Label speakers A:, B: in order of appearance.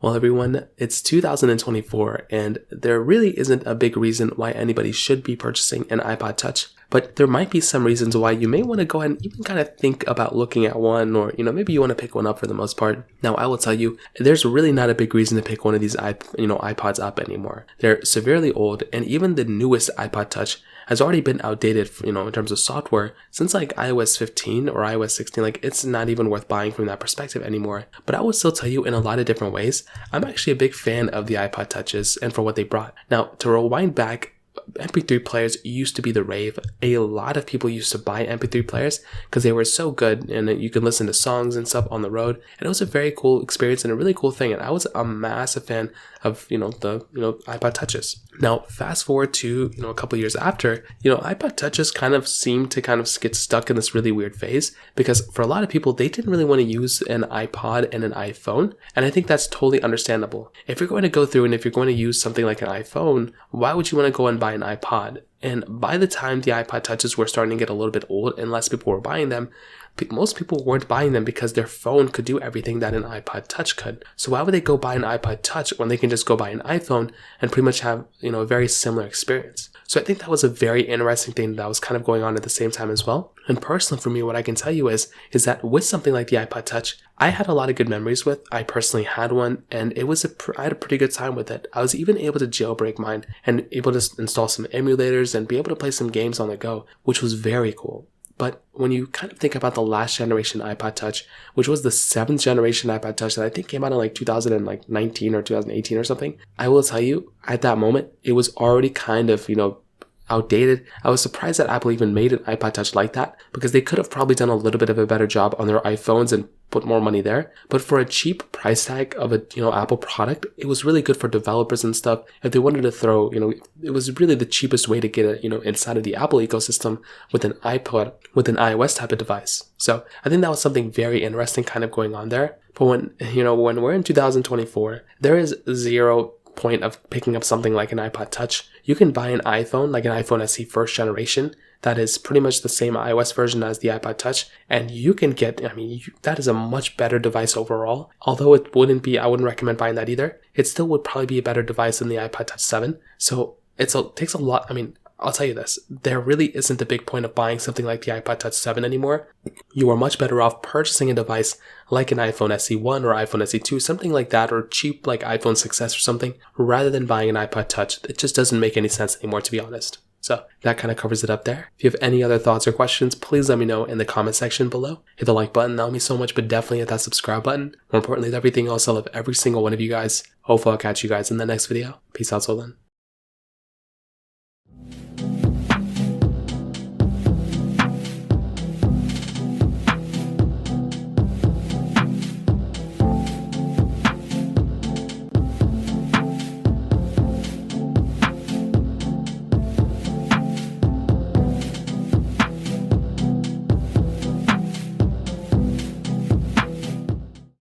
A: Well, everyone, it's 2024, and there really isn't a big reason why anybody should be purchasing an iPod Touch, but there might be some reasons why you may want to go ahead and even kind of think about looking at one, or, maybe you want to pick one up for the most part. Now, I will tell you, there's really not a big reason to pick one of these, iPods up anymore. They're severely old, and even the newest iPod Touch has already been outdated, in terms of software since like iOS 15 or iOS 16. Like, it's not even worth buying from that perspective anymore. But I will still tell you, in a lot of different ways, I'm actually a big fan of the iPod Touches and for what they brought. Now, to rewind back, MP3 players used to be the rave. A lot of people used to buy MP3 players because they were so good and you could listen to songs and stuff on the road. And it was a very cool experience and a really cool thing. And I was a massive fan of, the iPod Touches. Now, fast forward to, a couple years after, iPod Touches kind of seemed to get stuck in this really weird phase because for a lot of people, they didn't really want to use an iPod and an iPhone. And I think that's totally understandable. If you're going to go through and if you're going to use something like an iPhone, why would you want to go and buy an iPod? And by the time the iPod Touches were starting to get a little bit old and less people were buying them, most people weren't buying them because their phone could do everything that an iPod Touch could. So why would they go buy an iPod Touch when they can just go buy an iPhone and pretty much have, a very similar experience? So I think that was a very interesting thing that was kind of going on at the same time as well. And personally for me, what I can tell you is that with something like the iPod Touch, I had a lot of good memories with. I personally had one, and I had a pretty good time with it. I was even able to jailbreak mine and able to install some emulators and be able to play some games on the go, which was very cool. But when you kind of think about the last generation iPod Touch, which was the 7th generation iPod Touch that I think came out in like 2019 or 2018 or something, I will tell you, at that moment, it was already kind of, outdated. I was surprised that Apple even made an iPod Touch like that because they could have probably done a little bit of a better job on their iPhones and put more money there. But for a cheap price tag of a, Apple product, it was really good for developers and stuff. If they wanted to throw, it was really the cheapest way to get it, inside of the Apple ecosystem with an iPod, with an iOS type of device. So I think that was something very interesting kind of going on there. But when we're in 2024, there is zero point of picking up something like an iPod Touch. You can buy an iPhone, like an iPhone SE first generation, that is pretty much the same iOS version as the iPod Touch, and you can get, that is a much better device overall. Although I wouldn't recommend buying that either. It still would probably be a better device than the iPod Touch 7. So it takes a lot. I'll tell you this, there really isn't a big point of buying something like the iPod Touch 7 anymore. You are much better off purchasing a device like an iPhone SE1 or iPhone SE2, something like that, or cheap like iPhone 6S or something, rather than buying an iPod Touch. It just doesn't make any sense anymore, to be honest. So that kind of covers it up there. If you have any other thoughts or questions, please let me know in the comment section below. Hit the like button, that would mean so much, but definitely hit that subscribe button. More importantly than everything else, I love every single one of you guys. Hopefully I'll catch you guys in the next video. Peace out till then.